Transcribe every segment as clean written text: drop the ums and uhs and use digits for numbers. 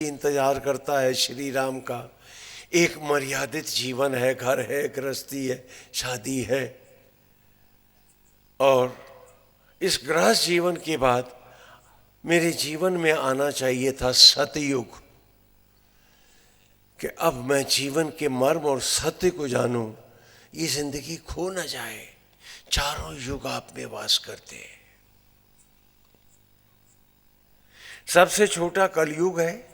इंतजार करता है श्री राम का। एक मर्यादित जीवन है, घर है, गृहस्थी है, शादी है। और इस गृहस्थ जीवन के बाद मेरे जीवन में आना चाहिए था सतयुग, कि अब मैं जीवन के मर्म और सत्य को जानूं, ये जिंदगी खो न जाए। चारों युग आप में वास करते हैं। सबसे छोटा कलयुग है,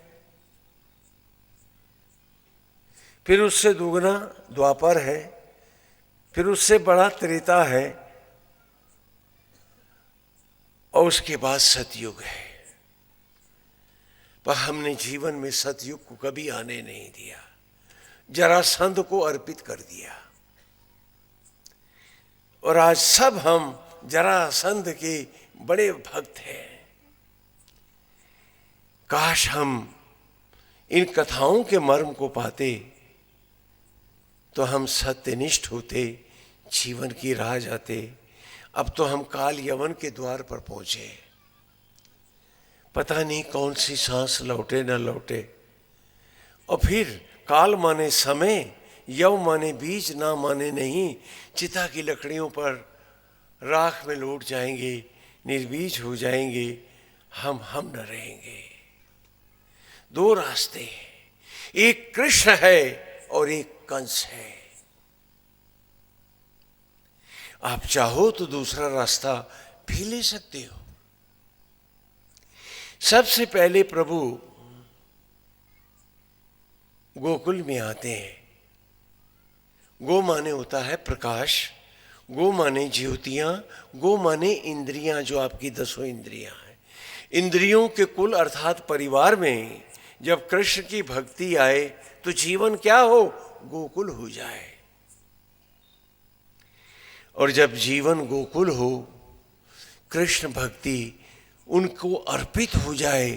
फिर उससे दुगना द्वापर है, फिर उससे बड़ा त्रेता है, और उसके बाद सतयुग है। पर हमने जीवन में सतयुग को कभी आने नहीं दिया, जरासंध को अर्पित कर दिया। और आज सब हम जरासंध के बड़े भक्त हैं। काश हम इन कथाओं के मर्म को पाते तो हम सत्यनिष्ठ होते, जीवन की राह जाते। अब तो हम काल यवन के द्वार पर पहुंचे, पता नहीं कौन सी सांस लौटे न लौटे। और फिर काल माने समय, यव माने बीज, ना माने नहीं। चिता की लकड़ियों पर राख में लौट जाएंगे, निर्बीज हो जाएंगे, हम न रहेंगे। दो रास्ते हैं, एक कृष्ण है और एक कंस है। आप चाहो तो दूसरा रास्ता भी ले सकते हो। सबसे पहले प्रभु गोकुल में आते हैं। गो माने होता है प्रकाश, गो माने ज्योतियां, गो माने इंद्रियां, जो आपकी 10 इंद्रियां हैं। इंद्रियों के कुल अर्थात परिवार में जब कृष्ण की भक्ति आए तो जीवन क्या हो, गोकुल हो जाए। और जब जीवन गोकुल हो, कृष्ण भक्ति उनको अर्पित हो जाए,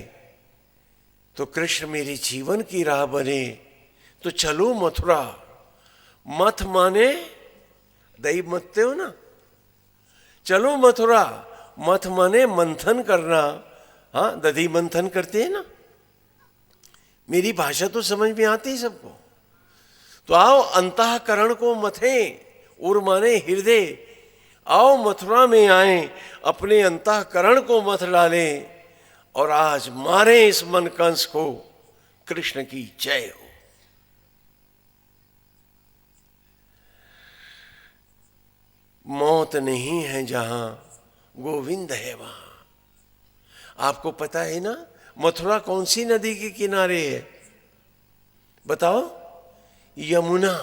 तो कृष्ण मेरे जीवन की राह बने। तो चलो मथुरा। मथ माने दही मथते हो ना, चलो मथुरा। मथ माने मंथन करना, हाँ, दधी मंथन करते हैं ना। मेरी भाषा तो समझ में आती है सबको। तो आओ अंतःकरण को मथें, उर माने हृदय। आओ मथुरा में आए, अपने अंतःकरण को मथ डालें, और आज मारे इस मन कंस को। कृष्ण की जय हो। मौत नहीं है जहां, गोविंद है वहां। आपको पता है ना मथुरा कौन सी नदी के किनारे है? बताओ। यमुना।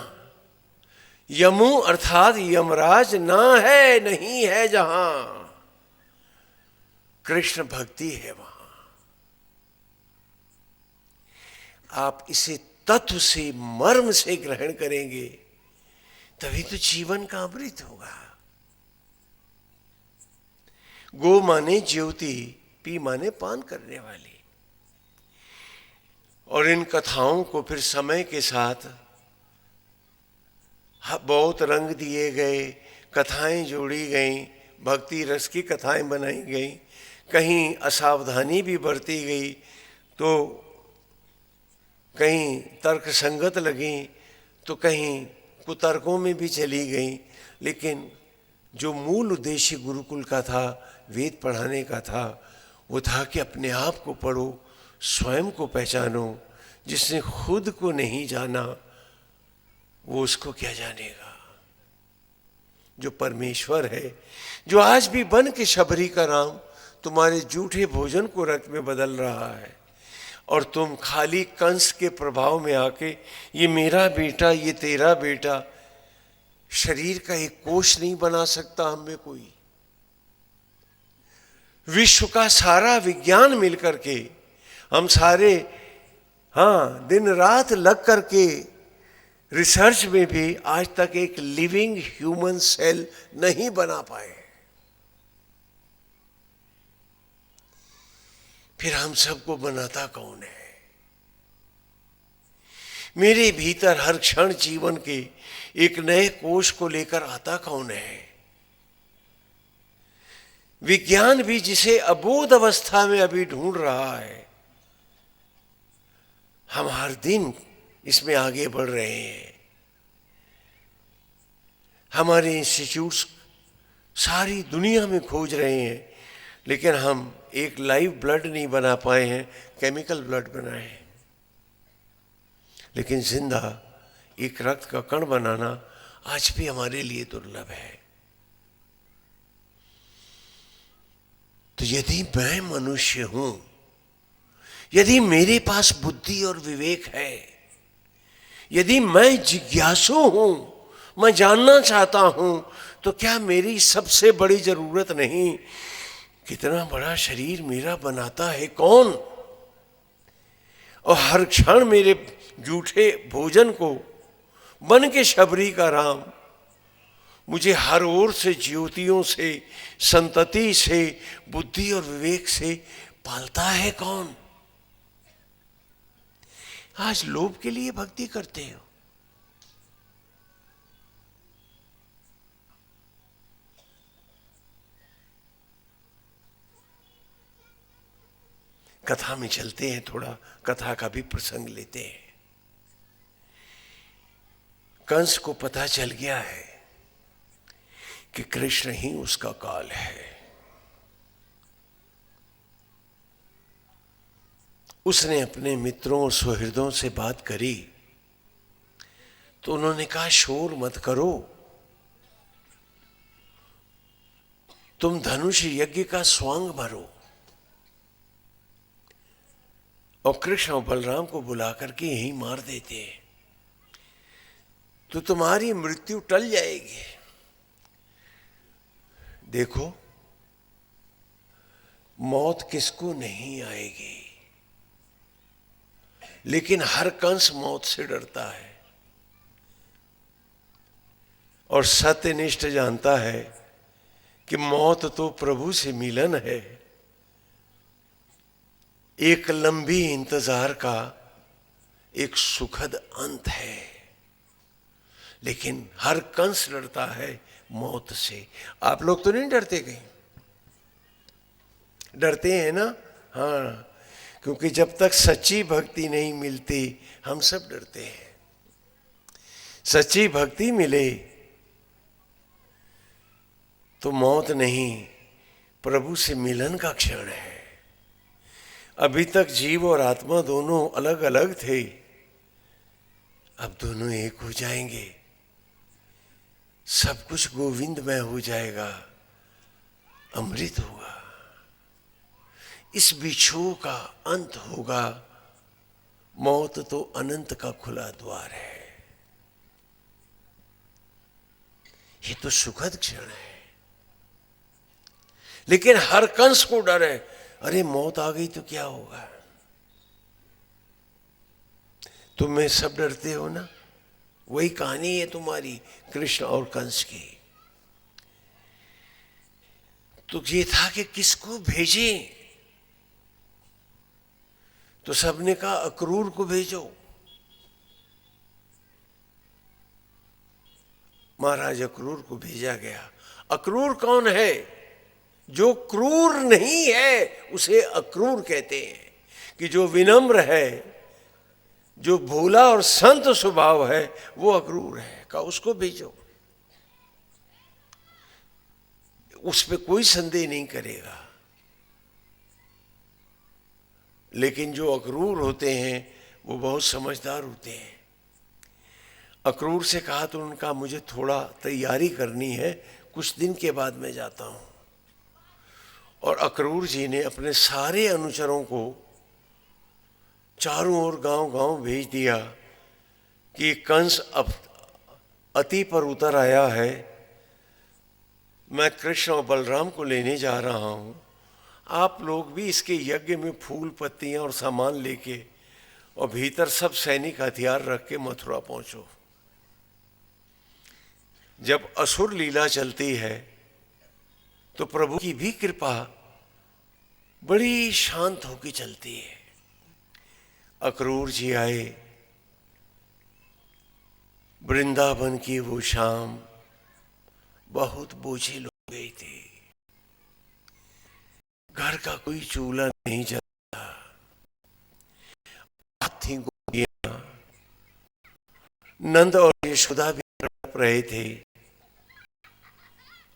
यमु अर्थात यमराज ना है, नहीं है जहां, कृष्ण भक्ति है वहां। आप इसे तत्व से, मर्म से ग्रहण करेंगे, तभी तो जीवन का अमृत होगा। गो माने ज्योति, पी माने पान करने वाली। और इन कथाओं को फिर समय के साथ बहुत रंग दिए गए, कथाएं जोड़ी गईं, भक्ति रस की कथाएं बनाई गईं। कहीं असावधानी भी बरती गई, तो कहीं तर्क संगत लगी, तो कहीं कुतर्कों में भी चली गई। लेकिन जो मूल उद्देश्य गुरुकुल का था, वेद पढ़ाने का था, वो था कि अपने आप को पढ़ो, स्वयं को पहचानो। जिसने खुद को नहीं जाना, वो उसको क्या जानेगा। जो परमेश्वर है, जो आज भी बन के शबरी का राम तुम्हारे जूठे भोजन को रक्त में बदल रहा है, और तुम खाली कंस के प्रभाव में आके ये मेरा बेटा, ये तेरा बेटा, शरीर का एक कोष नहीं बना सकता हम में कोई। विश्व का सारा विज्ञान मिलकर के, हम सारे, हाँ, दिन रात लग करके रिसर्च में भी आज तक एक लिविंग ह्यूमन सेल नहीं बना पाए। फिर हम सबको बनाता कौन है? मेरे भीतर हर क्षण जीवन के एक नए कोष को लेकर आता कौन है? विज्ञान भी जिसे अबोध अवस्था में अभी ढूंढ रहा है, हम हर दिन इसमें आगे बढ़ रहे हैं। हमारे इंस्टीट्यूट्स सारी दुनिया में खोज रहे हैं, लेकिन हम एक लाइव ब्लड नहीं बना पाए हैं, केमिकल ब्लड बनाए हैं। लेकिन जिंदा एक रक्त का कण बनाना आज भी हमारे लिए दुर्लभ है। तो यदि मैं मनुष्य हूं, यदि मेरे पास बुद्धि और विवेक है, यदि मैं जिज्ञासु हूं, मैं जानना चाहता हूं, तो क्या मेरी सबसे बड़ी जरूरत नहीं कितना बड़ा शरीर मेरा बनाता है कौन, और हर क्षण मेरे जूठे भोजन को बन के शबरी का राम मुझे हर ओर से ज्योतियों से, संतति से, बुद्धि और विवेक से पालता है कौन। आज लोभ के लिए भक्ति करते हो। कथा में चलते हैं, थोड़ा कथा का भी प्रसंग लेते हैं। कंस को पता चल गया है कि कृष्ण ही उसका काल है। उसने अपने मित्रों और सुहृदों से बात करी तो उन्होंने कहा शोर मत करो, तुम धनुष यज्ञ का स्वांग भरो। और कृष्ण और बलराम को बुला करके यही मार देते हैं तो तुम्हारी मृत्यु टल जाएगी। देखो, मौत किसको नहीं आएगी, लेकिन हर कंस मौत से डरता है और सत्यनिष्ठ जानता है कि मौत तो प्रभु से मिलन है, एक लंबी इंतजार का एक सुखद अंत है। लेकिन हर कंस डरता है मौत से। आप लोग तो नहीं डरते, कहीं डरते हैं ना? हाँ, क्योंकि जब तक सच्ची भक्ति नहीं मिलती हम सब डरते हैं। सच्ची भक्ति मिले तो मौत नहीं, प्रभु से मिलन का क्षण है। अभी तक जीव और आत्मा दोनों अलग अलग थे, अब दोनों एक हो जाएंगे, सब कुछ गोविंदमय हो जाएगा, अमृत होगा, इस बिछोह का अंत होगा। मौत तो अनंत का खुला द्वार है। ये तो सुखद क्षण है। लेकिन हर कंस को डर है, अरे मौत आ गई तो क्या होगा। तुम्हें सब डरते हो ना, वही कहानी है तुम्हारी कृष्ण और कंस की। तो ये था कि किसको भेजे, तो सबने कहा अक्रूर को भेजो। महाराज अक्रूर को भेजा गया। अक्रूर कौन है? जो क्रूर नहीं है उसे अक्रूर कहते हैं, कि जो विनम्र है, जो भोला और संत स्वभाव है, वो अक्रूर है। कहा उसको भेजो, उस पर कोई संदेह नहीं करेगा। लेकिन जो अक्रूर होते हैं वो बहुत समझदार होते हैं। अक्रूर से कहा तो उनका मुझे थोड़ा तैयारी करनी है, कुछ दिन के बाद मैं जाता हूं। और अक्रूर जी ने अपने सारे अनुचरों को चारों ओर गांव गांव भेज दिया कि कंस अब अति पर उतर आया है, मैं कृष्ण और बलराम को लेने जा रहा हूं, आप लोग भी इसके यज्ञ में फूल पत्तियां और सामान लेके और भीतर सब सैनिक हथियार रख के मथुरा पहुंचो। जब असुर लीला चलती है तो प्रभु की भी कृपा बड़ी शांत होकर चलती है। अक्रूर जी आए, वृंदावन की वो शाम बहुत बोझिल हो गई थी। घर का कोई चूल्हा नहीं जलता, थी नंद और यशोदा भी तड़प रहे थे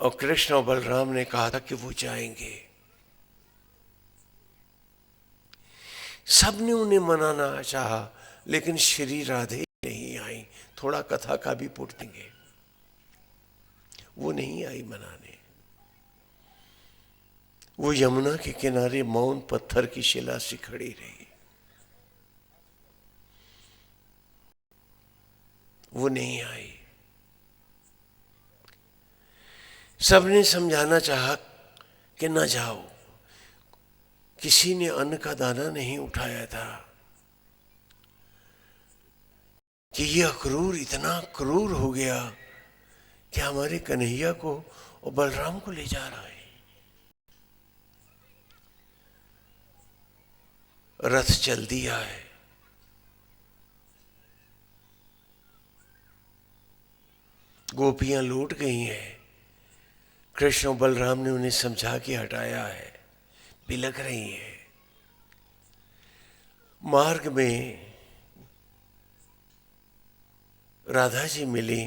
और कृष्ण और बलराम ने कहा था कि वो जाएंगे। सबने उन्हें मनाना चाहा, लेकिन श्री राधे नहीं आई। थोड़ा कथा का भी पुट देंगे, वो नहीं आई मनाने। वो यमुना के किनारे मौन पत्थर की शिला सी खड़ी रही। वो नहीं आई। सबने समझाना चाहा कि ना जाओ। किसी ने अन्न का दाना नहीं उठाया था कि यह क्रूर इतना क्रूर हो गया कि हमारे कन्हैया को और बलराम को ले जा रहा है। रथ चल दिया है। गोपियां लौट गई हैं। कृष्ण और बलराम ने उन्हें समझा के हटाया है। बिलख रही हैं। मार्ग में राधा जी मिली,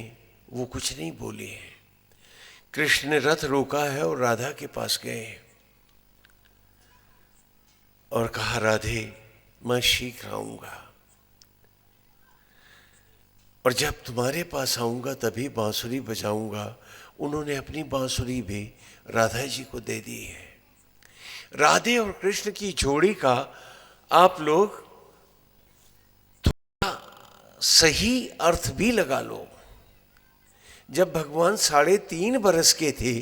वो कुछ नहीं बोली है। कृष्ण ने रथ रोका है और राधा के पास गए और कहा, राधे मैं शीघ्र आऊंगा और जब तुम्हारे पास आऊंगा तभी बांसुरी बजाऊंगा। उन्होंने अपनी बांसुरी भी राधा जी को दे दी है। राधे और कृष्ण की जोड़ी का आप लोग थोड़ा सही अर्थ भी लगा लो। जब भगवान 3.5 बरस के थे,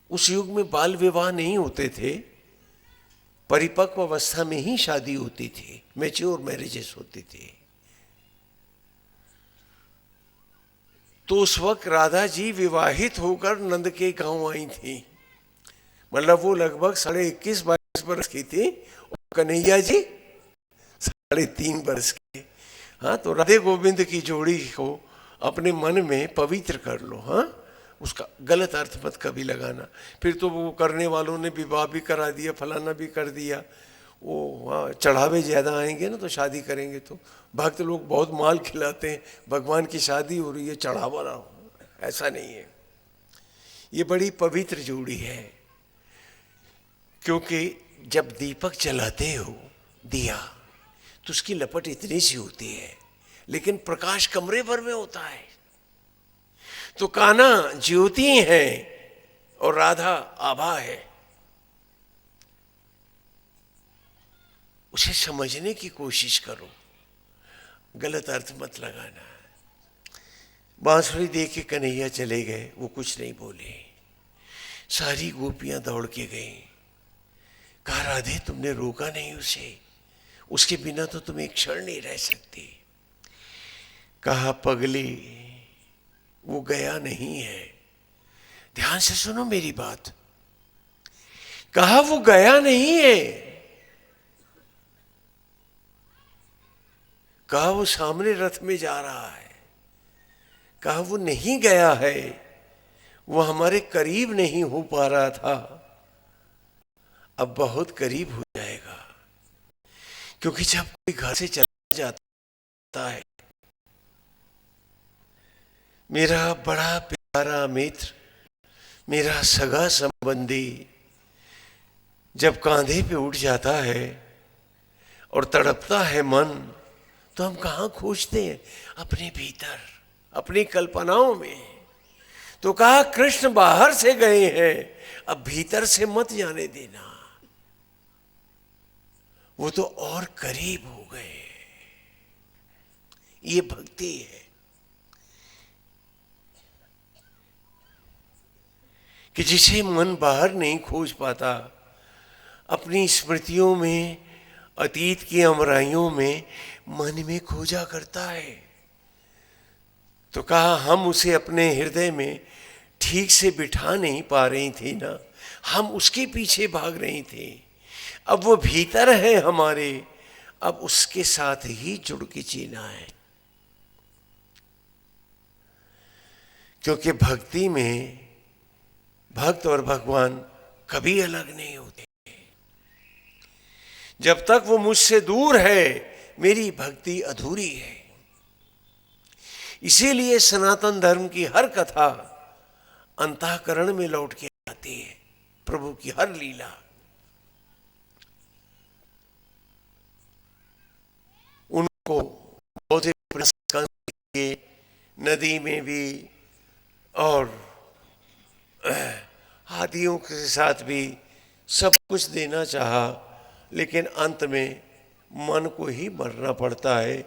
उस युग में बाल विवाह नहीं होते थे, परिपक्व अवस्था में ही शादी होती थी, मैच्योर मैरिजेस होती थी। तो उस वक्त राधा जी विवाहित होकर नंद के गांव आई थी। मतलब वो लगभग 21.5 बरस की थी और कन्हैया जी 3.5 बरस के। हाँ, तो राधे गोविंद की जोड़ी को अपने मन में पवित्र कर लो। हाँ, उसका गलत अर्थ मत कभी लगाना। फिर तो वो करने वालों ने विवाह भी करा दिया, फलाना भी कर दिया। वो वहाँ चढ़ावे ज़्यादा आएंगे ना तो शादी करेंगे तो भक्त लोग बहुत माल खिलाते हैं, भगवान की शादी हो रही है चढ़ावा ना हो। ऐसा नहीं है। ये बड़ी पवित्र जोड़ी है, क्योंकि जब दीपक जलाते हो दिया तो उसकी लपट इतनी सी होती है, लेकिन प्रकाश कमरे भर में होता है। तो कान्हा ज्योति है और राधा आभा है। उसे समझने की कोशिश करो, गलत अर्थ मत लगाना। बांसुरी दे के कन्हैया चले गए, वो कुछ नहीं बोले। सारी गोपियां दौड़ के गई। कहा, राधे तुमने रोका नहीं उसे, उसके बिना तो तुम एक क्षण नहीं रह सकती। कहा, पगली वो गया नहीं है। ध्यान से सुनो मेरी बात। कहा, वो गया नहीं है। कहा, वो सामने रथ में जा रहा है। कहा, वो नहीं गया है, वो हमारे करीब नहीं हो पा रहा था, अब बहुत करीब हो जाएगा। क्योंकि जब कोई घर से चला जाता है, मेरा बड़ा प्यारा मित्र, मेरा सगा संबंधी जब कांधे पे उठ जाता है और तड़पता है मन, तो हम कहाँ खोजते हैं? अपने भीतर, अपनी कल्पनाओं में। तो कहा, कृष्ण बाहर से गए हैं, अब भीतर से मत जाने देना, वो तो और करीब हो गए। ये भक्ति है कि जिसे मन बाहर नहीं खोज पाता, अपनी स्मृतियों में, अतीत की अमराइयों में मन में खोजा करता है। तो कहा, हम उसे अपने हृदय में ठीक से बिठा नहीं पा रही थी ना, हम उसके पीछे भाग रही थी। अब वो भीतर है हमारे, अब उसके साथ ही जुड़ के जीना है। क्योंकि भक्ति में भक्त और भगवान कभी अलग नहीं होते। जब तक वो मुझसे दूर है, मेरी भक्ति अधूरी है। इसीलिए सनातन धर्म की हर कथा अंतःकरण में लौट के आती है, प्रभु की हर लीला। उनको नदी में भी और हाथियों के साथ भी सब कुछ देना चाहा, लेकिन अंत में मन को ही मरना पड़ता है।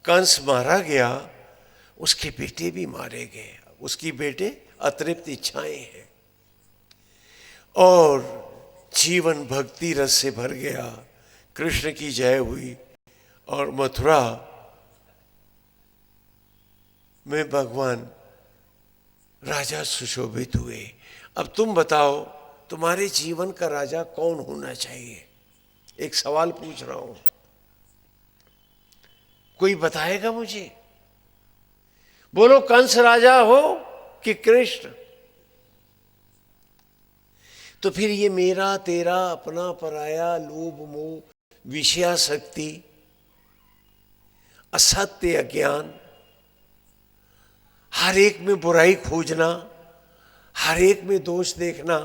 कंस मारा गया, उसके बेटे भी मारे गए, उसकी बेटे अतृप्त इच्छाएं हैं, और जीवन भक्ति रस से भर गया। कृष्ण की जय हुई और मथुरा में भगवान राजा सुशोभित हुए। अब तुम बताओ, तुम्हारे जीवन का राजा कौन होना चाहिए? एक सवाल पूछ रहा हूं, कोई बताएगा मुझे? बोलो, कंस राजा हो कि कृष्ण? तो फिर ये मेरा तेरा अपना पराया, लोभ मोह विषयासक्ति, असत्य अज्ञान, हर एक में बुराई खोजना, हर एक में दोष देखना,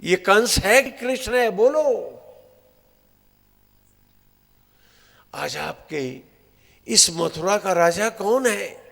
ये कंस है कि कृष्ण है? बोलो। आज आपके इस मथुरा का राजा कौन है?